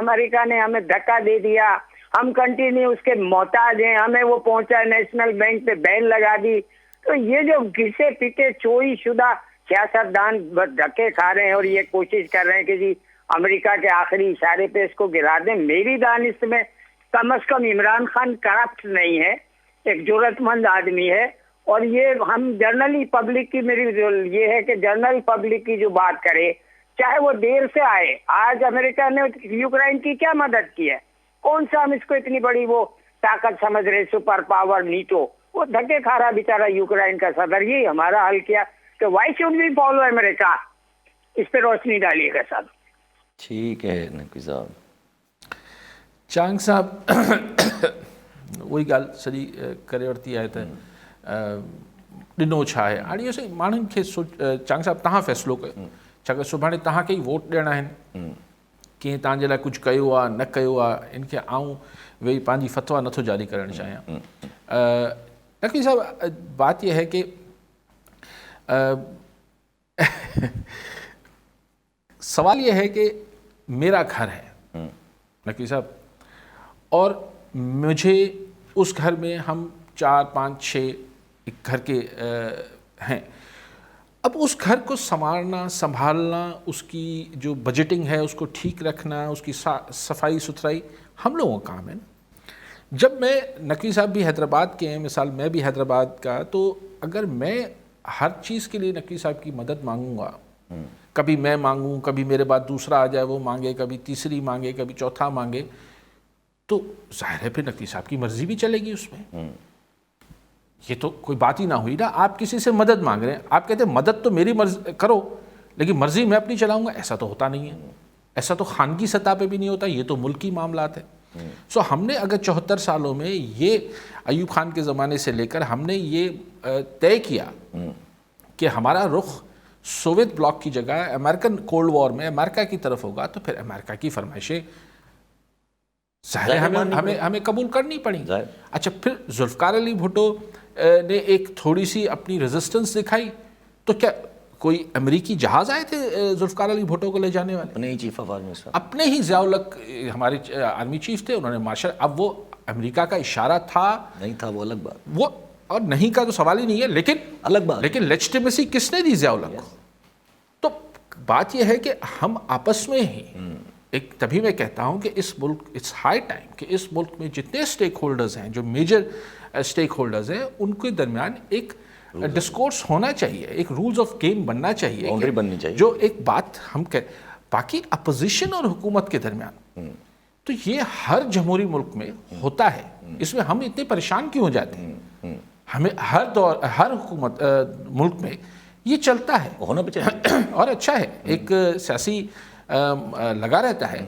अमेरिका ने हमें धक्का दे दिया हम कंटिन्यू उसके मोहताज हैं हमें वो पहुंचा नेशनल बैंक पे बैन लगा दी तो ये जो घिसे पीटे चोरी शुदा सियासतदान धक्के खा रहे हैं और ये कोशिश कर रहे हैं कि जी अमेरिका के आखिरी इशारे पे इसको गिरा दें मेरी दानिश में कम से कम इमरान खान करप्ट नहीं है एक जरूरतमंद आदमी है और ये हम जनरली पब्लिक की मेरी ये है कि जनरल पब्लिक की जो बात करे चाहे वो देर से आए आज अमेरिका ने यूक्रेन की क्या मदद की है कौन सा हम इसको इतनी बड़ी वो ताकत समझ रहे सुपर पावर नीटो वो धक्के खा रहा बेचारा यूक्रेन का सदर यही हमारा हल किया तो why should we follow America इस पे रोशनी डालिएगा साहब ठीक है नकवी साहब चांग साहब वही ॻाल्हि सॼी करे वरिती आहे त ॾिनो छा आहे हाणे इहो सही माण्हुनि खे चांग साहब तव्हां फ़ैसिलो कयो छाकाणि सुभाणे तव्हांखे ई वोट ॾियणा आहिनि कंहिं तव्हांजे लाइ कुझु कयो आहे न कयो आहे इनखे आऊं वेही पंहिंजी फतवा नथो जारी करणु चाहियां नकवी साहब बात यह है कि सवाल यह है कि मेरा घर है नकवी साहब और मुझे उस घर में हम 4, 5, 6 एक घर के हैं अब उस घर को संभालना उसकी जो बजटिंग है उसको ठीक रखना उसकी सफाई सुथराई हम लोगों का काम है ना जब मैं नकवी साहब भी हैदराबाद के हैं मिसाल मैं भी हैदराबाद का तो अगर मैं हर चीज़ के लिए नकवी साहब की मदद मांगूंगा कभी मैं मांगूं कभी मेरे बाद दूसरा आ जाए वो मांगे कभी तीसरी मांगे कभी चौथा मांगे तो जाहिर है फिर नकवी साहब की मर्जी भी चलेगी उसमें ये तो कोई बात ही ना हुई ना आप किसी से मदद मांग रहे हैं आप कहते हैं मदद तो मेरी मर्जी करो लेकिन मर्जी मैं अपनी चलाऊंगा ऐसा तो होता नहीं है ऐसा तो खानगी सतह पे भी नहीं होता ये तो मुल्की मामलात है सो हमने अगर 74 सालों में ये अयूब खान के ज़माने से लेकर हमने ये तय किया कि हमारा रुख सोवियत ब्लॉक की जगह अमेरिकन कोल्ड वॉर में अमेरिका की तरफ होगा तो फिर अमेरिका की फरमाइशें ظاہر ہے ہمیں قبول کرنی پڑی. اچھا پھر ذوالفقار علی بھٹو نے ایک تھوڑی سی اپنی ریزسٹنس دکھائی تو کیا کوئی امریکی جہاز آئے تھے ذوالفقار علی بھٹو کو لے جانے والے؟ اپنے ہی چیف آف آرمی اپنے ہی ضیاء الحق ہمارے آرمی چیف تھے, انہوں نے مارشل. اب وہ امریکہ کا اشارہ تھا نہیں تھا وہ الگ بات, وہ اور نہیں کا تو سوال ہی نہیں ہے, لیکن الگ بات, لیکن لیجٹیمیسی کس نے دی ضیاء الحق کو؟ تو بات یہ ہے کہ ہم آپس میں ہی ایک, تبھی میں کہتا ہوں کہ اس ملک اٹس ہائی ٹائم کہ اس ملک میں جتنے اسٹیک ہولڈرز ہیں, جو میجر اسٹیک ہولڈرز ہیں, ان کے درمیان ایک ڈسکورس ہونا چاہیے, ایک رولز آف گیم بننا چاہیے, باؤنڈری بننی چاہیے, جو ایک بات ہم باقی اپوزیشن اور حکومت کے درمیان تو یہ ہر جمہوری ملک میں ہوتا ہے. اس میں ہم اتنے پریشان کیوں ہو جاتے ہیں؟ ہمیں ہر دور ہر حکومت ملک میں یہ چلتا ہے, ہونا بھی چاہیے اور اچھا ہے, ایک سیاسی لگا رہتا ہے.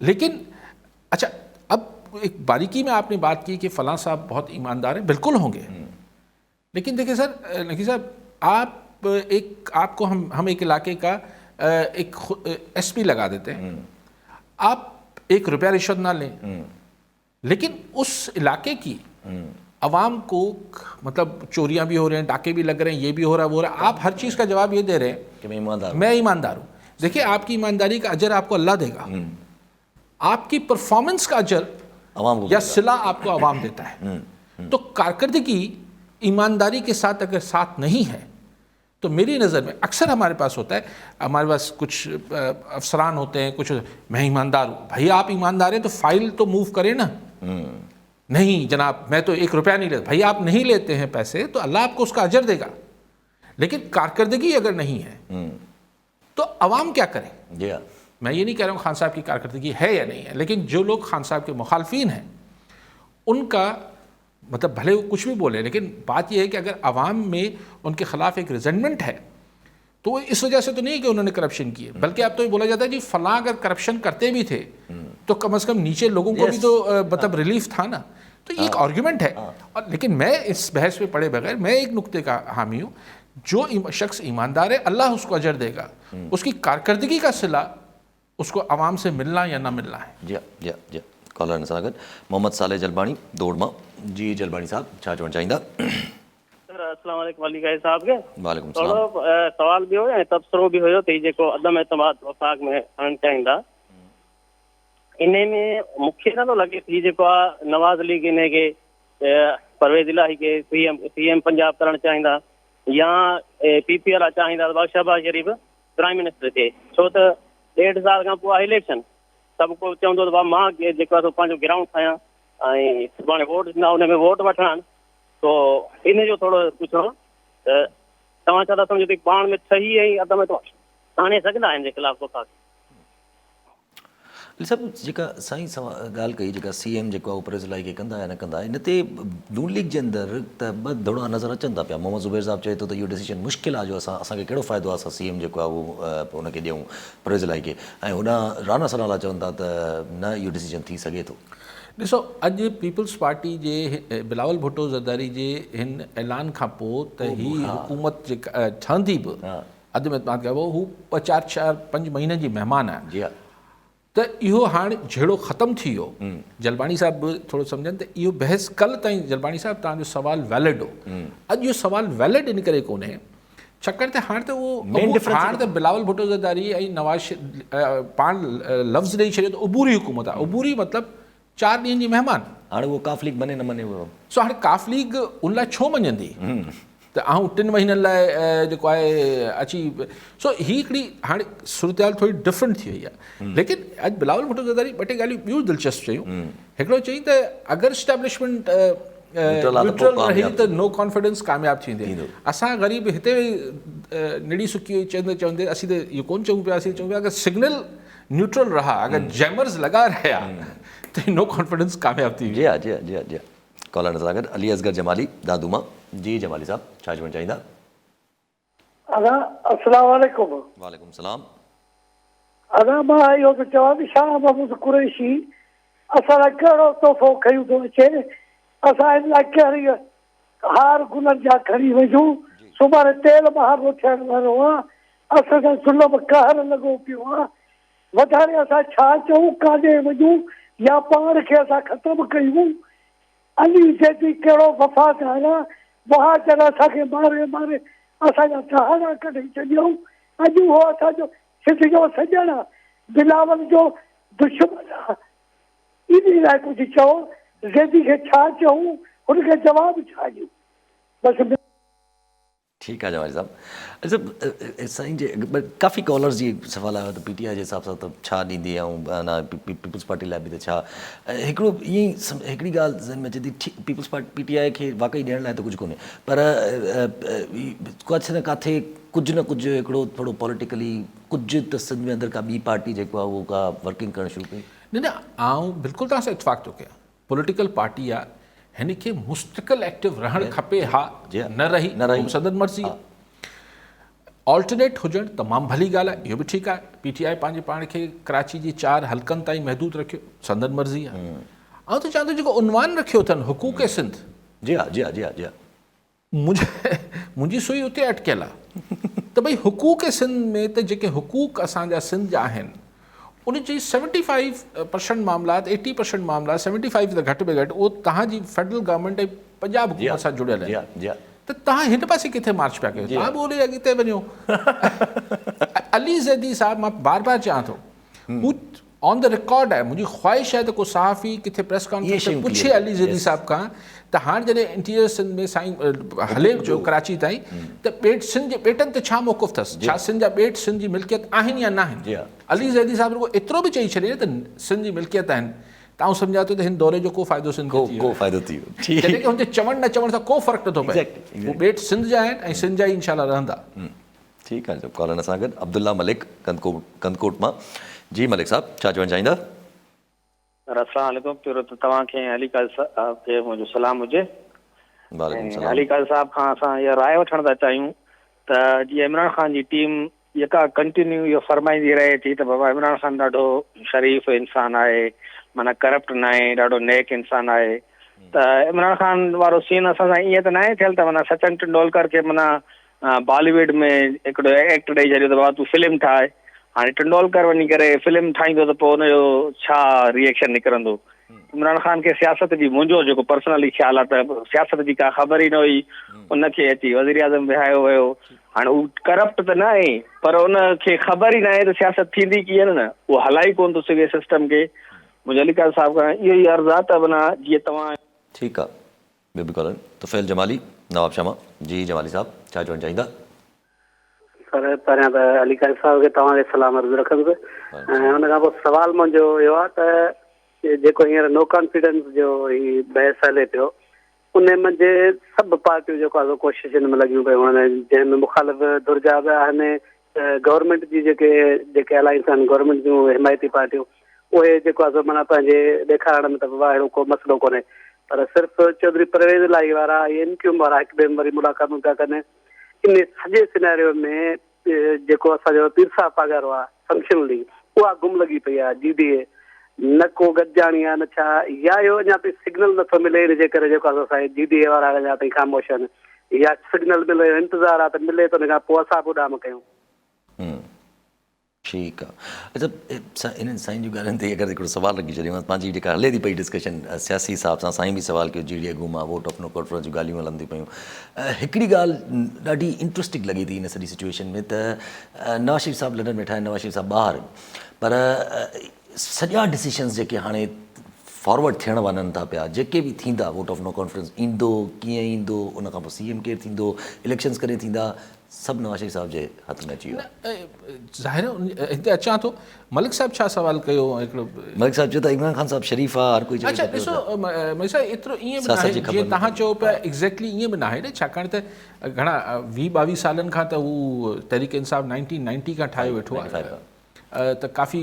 لیکن اچھا اب ایک باریکی میں آپ نے بات کی کہ فلاں صاحب بہت ایماندار ہیں, بالکل ہوں گے, لیکن دیکھیں سر نقی صاحب, آپ کو ہم ایک علاقے کا ایک ایس پی لگا دیتے ہیں, آپ 1 روپیہ رشوت نہ لیں, لیکن اس علاقے کی عوام کو مطلب چوریاں بھی ہو رہے ہیں, ڈاکے بھی لگ رہے ہیں, یہ بھی ہو رہا ہے, وہ ہو رہا ہے, آپ ہر چیز کا جواب یہ دے رہے ہیں کہ میں ایماندار ہوں. دیکھیں آپ کی ایمانداری کا اجر آپ کو اللہ دے گا, آپ کی پرفارمنس کا اجر یا صلہ آپ کو عوام دیتا ہے. تو کارکردگی ایمانداری کے ساتھ اگر ساتھ نہیں ہے تو میری نظر میں اکثر ہمارے پاس ہوتا ہے, ہمارے پاس کچھ افسران ہوتے ہیں, کچھ میں ایماندار ہوں. بھائی آپ ایماندار ہیں تو فائل تو موو کریں نا. نہیں جناب میں تو 1 روپیہ نہیں لیتا. بھائی آپ نہیں لیتے ہیں پیسے تو اللہ آپ کو اس کا اجر دے گا, لیکن کارکردگی اگر نہیں ہے تو عوام کیا کریں؟ میں یہ نہیں کہہ رہا ہوں خان صاحب کی کارکردگی ہے یا نہیں ہے, لیکن جو لوگ خان صاحب کے مخالفین ہیں ان کا مطلب بھلے وہ کچھ بھی بولے, لیکن بات یہ ہے کہ اگر عوام میں ان کے خلاف ایک ریزنٹمنٹ ہے تو وہ اس وجہ سے تو نہیں کہ انہوں نے کرپشن کی ہے, بلکہ اب تو یہ بولا جاتا ہے جی فلاں اگر کرپشن کرتے بھی تھے تو کم از کم نیچے لوگوں کو بھی تو مطلب ریلیف تھا نا. تو یہ ایک آرگیومنٹ ہے. لیکن میں اس بحث میں پڑے بغیر میں ایک نقطے کا حامی ہوں, جو شخص ایماندار ہے اللہ اس کو اجر دے گا, اس کی کارکردگی کا صلہ اس کو عوام سے ملنا یا نہ ملنا ہے. جی کالر نساگت محمد صالح جلبانی دوڑما. جی جلبانی صاحب چھا چوڻ چاہींदा؟ سر السلام علیکم علی گائے صاحب کے. وعلیکم السلام. سوال بھی ہویا تبصرو بھی ہوयो تی जेको عدم اعتماد वफ़ाक़ में आणणु चाहींदा, इन में मूंखे नथो लॻे थी जेको आहे नवाज़ लीग इन खे परवेज़ इलाही खे सीएम पंजाब करणु चाहींदा या PPR चाहींदा त शहबाज शरीफ़ प्राइम मिनिस्टर थिए. छो त 1.5 साल खां पोइ आहे इलेक्शन, सभु को चवंदो त मां जेको आहे पंहिंजो ग्राउंड ठाहियां ऐं सुभाणे वोट ॾींदा, उन में वोट वठणा आहिनि. तो इन जो थोरो पुछणो त तव्हां छा था सम्झो त पाण में सही ऐं अदम आणे सघंदा आहिनि जे ख़िलाफ़ वफ़ाक़? सभु जेका साईं ॻाल्हि कई, जेका CM जेको आहे परवेज़ इलाही खे कंदा या न कंदा, इन ते नून लीग जे अंदरि त 2 धड़ा नज़र अचनि था पिया. मोहम्मद ज़ुबैर साहब चए थो त इहो डिसीजन मुश्किल आहे, जो असांखे कहिड़ो फ़ाइदो आहे असां CM जेको आहे उहो उनखे ॾियूं परवेज़ इलाही खे, ऐं होॾां राना सनाला चवनि था त न इहो डिसीजन थी सघे थो. ॾिसो अॼु पीपल्स पार्टी जे बिलावल भुट्टो ज़रदारी जे हिन ऐलान खां पोइ त ही हुकूमत जेका ठहंदी बि अदम एतमाद कयो, हू 4-5 महीननि जी महिमान आहे. त इहो हाणे जहिड़ो ख़तमु थी वियो, जलबाणी साहब बि थोरो सम्झनि त इहो बहस कल्ह ताईं जलबाणी साहब तव्हांजो सुवालु वैलिड हो. अॼु इहो सुवालु वैलिड इन करे कोन्हे छाकाणि त हाणे त उहो हाणे त बिलावल भुट्टो ज़रदारी ऐं नवाज़ पाण लफ़्ज़ ॾेई छॾियो त उबूरी हुकूमत आहे. उबूरी मतिलबु 4 ॾींहंनि जी महिमान. हाणे उहो काफ लीग मने न मने वियो. सो हाणे काफ लीग उन लाइ छो मञंदी त आऊं 3 महीननि लाइ जेको आहे अची. सो ही हिकिड़ी हाणे सूरत थोरी डिफरेंट थी वई आहे. लेकिन अॼु बिलावल भुट्टो ज़रदारी 2 टे ॻाल्हियूं ॿियूं दिलचस्प चयूं. हिकिड़ो चई त अगरि स्टैब्लिशमेंट न्यूट्रल रही त नो कॉन्फिडेंस कामयाबु थींदी. असां ग़रीब हिते निड़ी सुकी चवंदे असीं त इहो कोन चऊं पिया, असीं चऊं पिया अगरि सिग्नल न्यूट्रल रहा, अगरि जैमर्स लॻा रहिया त नो कॉन्फिडेंस कामयाबु थी. जी कॉलर सां गॾु अली असगर जमाली दादूमा. जी जमाली साहब छा चवणु चाहींदा? अस्सलाम वालेकुम. वालेकुम सलाम. मां इहो थो चवां त शाह महमूद कुरैशी असां लाइ कहिड़ो तोहफ़ो खयूं थो अचे, असां इन लाइ कहिड़ी हार गुलनि जा खणी वञूं. सुभाणे तेल बहारो थियण वारो आहे, असांखे सुलभ कहर लॻो पियो आहे. वधारे असां छा चऊं, काॾे वञूं, या पाण खे असां ख़तमु कयूं। अली जैदी कहिड़ो वफ़ाद आया महाजन असांखे मारे मारे असांजा दहाड़ा कढी छॾियऊं। अॼु उहो असांजो सिंध जो सॼण बिलावल जो दुश्मन आहे। इन लाइ कुझु चओ, ज़ैदी खे छा चऊं, हुनखे जवाबु छा ॾियूं? बसि। ठीकु आहे जवाहर साहिबु। साईं जे काफ़ी कॉलर्स जी सवाल आयो त PTI जे हिसाब सां त छा ॾींदी ऐं पीपल्स पार्टी लाइ बि त छा। हिकिड़ो ईअं ई हिकिड़ी ॻाल्हि ज़हन में अचे थी, पीपल्स पार्टी PTI खे वाक़ई ॾियण लाइ त कुझु कोन्हे, पर किथे न किथे कुझु न कुझु हिकिड़ो थोरो पॉलिटिकली कुझु त सिंध में अंदरि का ॿी पार्टी जेको आहे उहो का वर्किंग करणु शुरू कई। न आउं बिल्कुलु तव्हां सां इतफ़ाक़ थो कयां। पॉलिटिकल पार्टी आहे, हिन खे मुस्तक़िल एक्टिव रहणु खपे। हा न रही सदन मर्ज़ी। ऑल्टरनेट हुजणु तमामु भली ॻाल्हि आहे, इहो बि ठीकु आहे। PTI पंहिंजे पाण खे कराची जी 4 हल्कनि ताईं महदूद रखियो, संदन मर्ज़ी आहे। ऐं त चवां थो जेको उनवान रखियो अथनि हुकूक सिंध, जी हा जी हा जी हा जी हा, मुंहिंजी सुई उते अटकियल आहे त भई हुकूक सिंध में त जेके हुकूक असांजा सिंध जा आहिनि उन जी 75% मामलात 80% मामला 75 त घटि में घटि उहो तव्हांजी फेडरल गवर्नमेंट ऐं पंजाब हुकूमत सां जुड़ियल आहे। त तव्हां हिन पासे किथे मार्च पिया कयो? तव्हां बि ओॾे अॻिते वञो। अली ज़ैदी साहिबु, मां बार बार चवां थो, हू ऑन द रिकॉर्ड आहे। मुंहिंजी ख़्वाहिश आहे त को सहाफ़ी किथे प्रेस कॉन्फ्रेंस में पुछे अली ज़ैदी साहिब खां त हाणे जॾहिं इंटीरियर सिंध में साईं हले पियो कराची ताईं, त ॿेट सिंध जे ॿेटनि ते छा मौक़िफ़ अथसि? छा सिंध जा ॿेट सिंध जी मिल्कियत आहिनि या न आहिनि? अली ज़ैदी साहिब रुॻो एतिरो बि चई छॾे त सिंध जी मिल्कियत आहिनि, त आउं सम्झां थो त हिन दौरे जो को फ़ाइदो सिंध खे को फ़ाइदो थी वियो। जॾहिं की हुन चवण न चवण सां को फ़र्क़ु नथो पए। उहे ॿेट सिंध जा आहिनि ऐं सिंध जा ई इंशाअल्लाह रहंदा। ठीकु आहे। कॉलर सां गॾु अब्दुल्ला मलिक कंदकोट मां। जी मलिक साहब, छा चवणु चाहींदा? अस्सलाम वालेकुम। पहिरियों त तव्हांखे अली काज़ी साहब खे मुंहिंजो सलाम हुजे। अली काज़ी साहब खां असां इहा राय वठणु था चाहियूं त जीअं इमरान ख़ान जी टीम जेका कंटिन्यू इहो फरमाईंदी रहे थी त बाबा इमरान ख़ान ॾाढो शरीफ़ इंसानु आहे, माना करप्ट न आहे, ॾाढो नेक इंसानु आहे, त इमरान ख़ान वारो सीन असां सां ईअं त न आहे थियल त माना सचिन तेंदुलकर खे माना बॉलीवुड में हिकिड़ो एक्ट ॾेई छॾियो त बाबा तूं फिल्म ठाहे। हाणे तेंदुलकर वञी करे फिल्म ठाहींदो त पोइ हुनजो छा रिएक्शन निकिरंदो? इमरान ख़ान खे सियासत जी, मुंहिंजो जेको पर्सनली ख़्यालु आहे त सियासत जी का ख़बर ई न हुई, उनखे अची वज़ीर आज़म विहायो वियो। हाणे हू करप्ट त न आहे, पर उनखे ख़बर ई न आहे त सियासत थींदी कीअं न, उहो हलाई कोन थो सघे सिस्टम खे। मुंहिंजो अली काज़ी साहिब खां इहो ई अर्ज़ु आहे त माना जीअं तव्हां। ठीकु आहे। ॿियो बि कॉलर तुफ़ैल जमाली नवाब शामा। जी जमाली साहब, छा चवणु चाहींदा? सर पहिरियां त अली काज़ी साहिब खे तव्हांखे सलाम अर्ज़ु रखंदुसि। ऐं हुन खां पोइ सुवालु मुंहिंजो इहो आहे त जेको हींअर नो कॉन्फिडेंस जो ही बहस हले पियो, उन मंझि सभु पार्टियूं जेको आहे कोशिशि हिन में लॻियूं पियूं आहिनि, जंहिंमें मुखालिफ़ धुर जा बि आहिनि, गवर्नमेंट जी जेके अलायंस आहिनि, गवर्नमेंट जूं हिमायती पार्टियूं, उहे जेको आहे माना पंहिंजे ॾेखारण में त बाबा अहिड़ो को मसइलो कोन्हे, पर सिर्फ़ु चौधरी परवेज़ इलाही वारा NQM वारा हिक ॿिए में वरी मुलाक़ातूं पिया कनि। इन सॼे सिनेरियो में जेको असांजो पीरसा पघार आहे फंक्शनली, उहा गुम लॻी पई आहे। GDA न को गॾिजाणी आहे न छा, या इहो अञा ताईं सिग्नल नथो मिले, हिन जे करे जेको आहे असांजे GDA वारा अञा ताईं ख़ामोश आहिनि, या सिग्नल मिले इंतज़ारु आहे त मिले त हुन खां पोइ असां बि उॾाम कयूं। ठीकु आहे। अच्छा, इन्हनि साईं जूं ॻाल्हियुनि ते अगरि हिकिड़ो सुवालु रखी छॾियो, पंहिंजी जेका हले थी पई डिस्कशन सियासी हिसाब सां, साईं बि सुवालु कयो, GDA गुम आहे, वोट ऑफ नो कॉन्फिडेंस जूं ॻाल्हियूं हलनि थियूं पियूं। हिकिड़ी ॻाल्हि ॾाढी इंट्रस्टिंग लॻी थी हिन सॼी सिचुएशन में त नवाज़ शरीफ़ साहिबु लंडन वेठा आहिनि, नवाज़ शरीफ़ साहिबु ॿाहिरि, पर सॼा डिसीशन्स जेके हाणे फॉरवर्ड थियण वञनि था पिया, जेके बि थींदा, वोट ऑफ नो कॉन्फिडेंस ईंदो, कीअं ईंदो, उन खां पोइ CM केरु थींदो, इलेक्शन्स कॾहिं थींदा, सभु नवाज़ शरीफ़ साहिब जे हथ में अची वियो। ज़ाहिर हिते अचां थो, मलिक साहिबु छा सवालु कयो? हिकिड़ो मलिक साहिबु चयो त इमरान ख़ान साहिबु शरीफ़ आहे, हर कोई। अच्छा ॾिसो मलिक साहिबु, एतिरो ईअं बि न आहे जीअं तव्हां चयो पिया, एग्ज़ैक्टली ईअं बि न आहे न, छाकाणि त घणा 20-22 सालनि खां त हू तहरीक इंसाफ़ 1990 खां ठाहियो वेठो आहे, त काफ़ी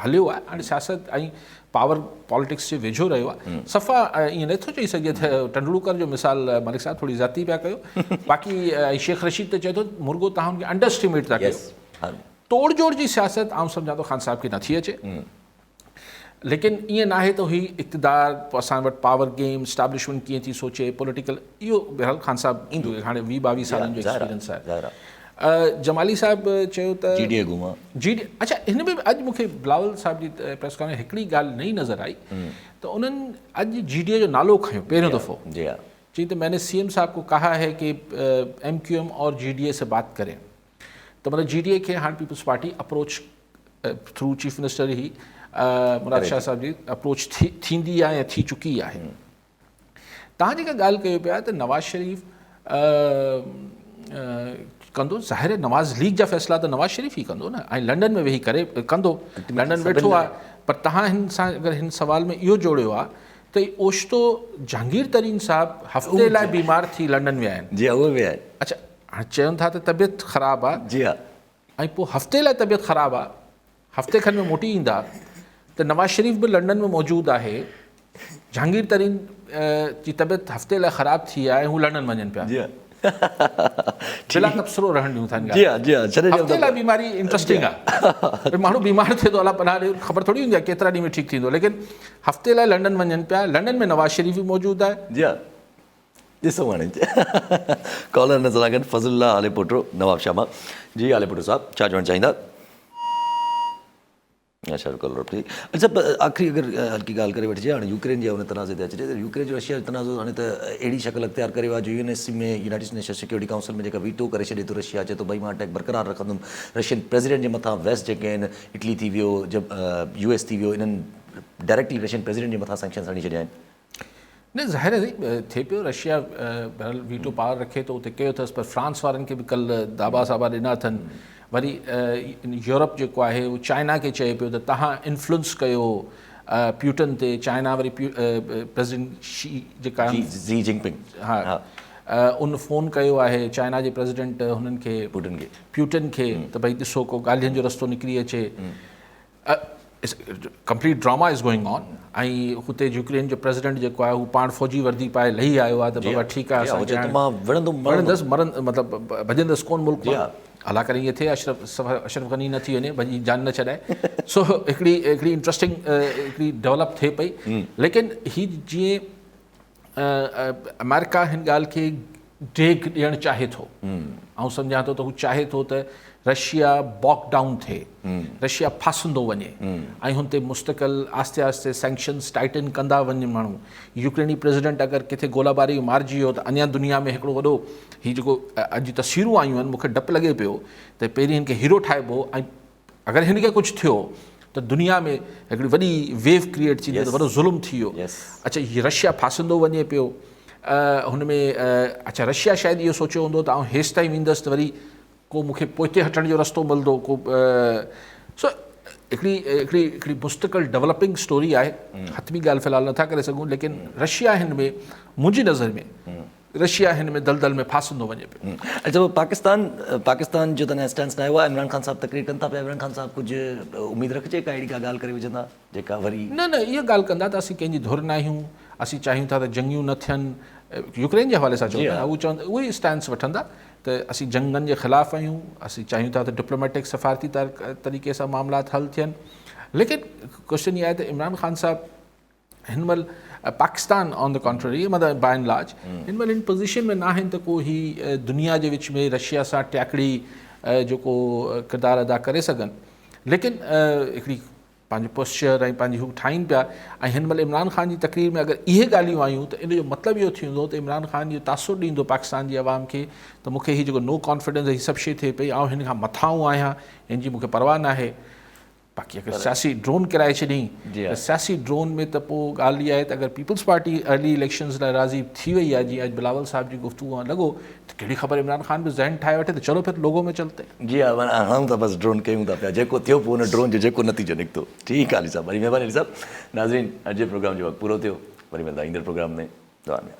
हलियो आहे। हाणे सियासत ऐं पावर पॉलिटिक्स जे वेझो रहियो आहे। सफ़ा ईअं नथो चई सघे त तेंदुलकर जो मिसाल मलिक साहिबु थोरी ज़ाती पिया कयो। बाक़ी शेख रशीद त चए थो मुर्गो तव्हां हुनखे अंडर एस्टिमेट था कयो। तोड़ जोड़ जी सियासत आउं सम्झां थो ख़ान साहिब खे नथी अचे, लेकिन ईअं न आहे त ही इक़्तिदार, असां वटि पावर गेम, स्टैब्लिशमेंट कीअं थी सोचे, पॉलिटिकल, इहो बहरहाल ख़ान साहिबु ईंदो। हाणे 20-22 सालनि जो एक्सपीरियंस आहे। जमाली साहिबु चयो त GDA घुमा अच्छा हिन में अॼु मूंखे बिलावल साहिब जी प्रेस कॉन्फ्रेंस हिकिड़ी ॻाल्हि नई नज़र आई त उन्हनि अॼु GDA जो नालो खयो पहिरियों दफ़ो जी हाँ जी तो मैंने CM साहब को कहा है कि MQM और GDA से बात करें तो मतलब GDA के हाँ Peoples Party approach through chief minister ही मुराद शाह साहब जी अप्रोच थींदी आहे या थी चुकी आहे तव्हां जेका ॻाल्हि कयो पिया त नवाज़ शरीफ़ कंदो ज़ाहिर आहे नवाज़ लीग जा फ़ैसिला त नवाज़ शरीफ़ ई कंदो न ऐं लंडन में वेही करे कंदो लंडन वेठो आहे पर तव्हां हिन सां अगरि हिन सवाल में इहो जोड़ियो आहे त ओचितो जहांगीर तरीन साहब हफ़्ते लाइ बीमार थी लंडन विया आहिनि जी हाँ उहे बि आहे अच्छा हाणे चवनि था त तबियत ख़राबु आहे जी हाँ ऐं पोइ हफ़्ते लाइ तबियत ख़राबु आहे हफ़्ते खनि में मोटी ईंदा त नवाज़ शरीफ़ बि लंडन में मौजूदु आहे जहांगीर तरीन जी तबियत हफ़्ते लाइ ख़राबु थी आहे ऐं हू लंडन वञनि पिया जी हाँ बिला तबसरो रहण ॾियूं था जी हाँ जी हाँ छॾे हफ़्ते लाइ बीमारी इंट्रस्टिंग आहे माण्हू बीमार थिए थो अला पनाह ॾे ख़बर थोरी हूंदी आहे केतिरा ॾींहं में ठीकु थींदो लेकिन हफ़्ते लाइ लंडन वञनि पिया लंडन में नवाज़ शरीफ़ बि मौजूदु आहे जी हाँ ॾिसो हाणे कॉलर नज़र आ गए फज़लुल्लाह आलेपुटो नवाब शामा जी आलेपुटो साहब छा चवणु चाहींदा अच्छा कॉलर थी अच्छा आख़िरी अगरि हल्की ॻाल्हि करे वठिजे हाणे यूक्रेन जे हुन तनाज़े ते अचिजे त यूक्रेन जो रशिया जो तनाज़ो हाणे त अहिड़ी शक्ल अख़्तियार करे आहे जो UNSC में यूनाइटेड नेशन सिक्योरिटी काउंसिल में जेका वीटो करे छॾे थो रशिया चए थो भई मां अटैक बरक़रार रखंदुमि रशियन प्रेसिडेंट जे मथां वेस्ट जेके आहिनि इटली थी वियो जब US थी वियो इन्हनि डायरेक्टली रशियन प्रेसिडेंट जे मथां सैंक्शन्स हणी छॾिया आहिनि न ज़ाहिर आहे थिए पियो रशिया बहरहाल वीटो पावर रखे थो उते कयो अथसि पर फ्रांस वारनि खे बि कल्ह दाबा साबा ॾिना अथनि वरी यूरोप जेको आहे उहो चाइना खे चए पियो त तव्हां इन्फ्लुएंस कयो प्यूटन ते चाइना वरी प्रेसिडेंट शी जेका ज़ी जिनपिंग हा उन फ़ोन कयो आहे चाइना जे प्रेसिडेंट हुननि खे प्यूटन खे त भई ॾिसो को ॻाल्हियुनि जो रस्तो निकिरी अचे complete drama is going on ऐं हुते यूक्रेन जो प्रेसिडेंट जेको आहे हू पाण फ़ौजी वर्दी पाए लही आयो आहे त बाबा ठीकु आहे वणंदुसि मतिलबु भॼंदुसि कोन मुल्क में अला करे ईअं थिए अशरफ गनी न थी वञे भॼी जान न छॾाए सो हिकिड़ी इंट्रस्टिंग हिकिड़ी डेवलप थिए पई लेकिन ही जीअं अमेरिका हिन ॻाल्हि खे डेग ॾियणु चाहे थो ऐं सम्झां थो त हू चाहे थो त रशिया बॉक डाउन थिए रशिया फासंदो वञे ऐं हुन ते मुस्तक़िल आस्ते आस्ते सैंक्शन्स टाइटन कंदा वञनि माण्हू यूक्रेनी प्रेसिडेंट अगरि किथे गोलाबारी मारिजी वियो त अञा दुनिया में हिकिड़ो वॾो हीउ जेको अॼु तस्वीरूं आयूं आहिनि मूंखे डपु लॻे पियो त पहिरीं हिन खे हीरो ठाहिबो ऐं अगरि हिन खे कुझु थियो त दुनिया में हिकिड़ी वॾी वेव क्रिएट थींदी त वॾो ज़ुल्म थी वियो अच्छा हीउ रशिया फासंदो वञे पियो हुन में अच्छा रशिया शायदि इहो सोचियो हूंदो त आउं हेसि ताईं वेंदुसि त वरी को मूंखे पोइते हटण जो रस्तो मिलंदो को सो हिकिड़ी मुस्तक़िल डेवलपिंग स्टोरी आहे हथमी ॻाल्हि फ़िलहाल नथा करे सघूं लेकिन रशिया हिन में मुंहिंजी नज़र में रशिया हिन में दलदल में फासंदो वञे पियो अच्छा पाकिस्तान जो त स्टैंड आयो आहे इमरान ख़ान साहब तकरीर कनि था पिया इमरान ख़ान साहब कुझु उमेदु रखिजे का अहिड़ी का ॻाल्हि करे विझंदा जेका वरी न इहा ॻाल्हि कंदा त असीं कंहिंजी धुर न आहियूं असीं चाहियूं था त जंगियूं न थियनि यूक्रेन जे हवाले सां चवनि था उहे चवंदा उहे स्टैंड वठंदा त असीं जंगनि जे ख़िलाफ़ु आहियूं असीं चाहियूं था त डिप्लोमेटिक सफ़ारती तरीक़े सां मामलात हल थियनि लेकिन क्वेश्चन इहा आहे त इमरान ख़ान साहब हिन महिल पाकिस्तान ऑन द कॉन्ट्ररी मतिलबु बाय एंड लार्ज हिन महिल इन पोज़ीशन में न आहिनि त को ही दुनिया जे विच में रशिया सां टैकड़ी जेको किरदारु अदा करे सघनि लेकिन हिकिड़ी पंहिंजो पोस्चर ऐं पंहिंजी हू ठाहिनि पिया ऐं हिन महिल इमरान ख़ान जी तकरीर में अगरि इहे ॻाल्हियूं आयूं त इन जो मतिलबु इहो थींदो त इमरान ख़ान इहो तासुर ॾींदो पाकिस्तान जी आवाम खे त मूंखे हीउ जेको नो कॉन्फिडेंस हीअ सभु शइ थिए पई ऐं हिन खां मथां आहियां हिन जी मूंखे परवाह न आहे बाक़ी अगरि सियासी ड्रोन किराए छॾी त सियासी ड्रोन में त पोइ ॻाल्हि इहा आहे त अगरि पीपल्स पार्टी अर्ली इलेक्शन्स लाइ राज़ी थी वई आहे जीअं अॼु बिलावल साहिब जी गुफ़्तगू लॻो त कहिड़ी ख़बर इमरान ख़ान बि ज़हन ठाहे वठे त चलो फिर लोगो में चलते जी हा हणूं था बसि ड्रोन कयूं था पिया जेको थियो पोइ हुन ड्रोन जो जेको नतीजो निकितो ठीकु आहे अली साहब वरी महिरबानी अली साहब नाज़रीन अॼु जे प्रोग्राम जो वक़्तु पूरो थियो वरी मिलंदा ईंदड़ प्रोग्राम में दुआ में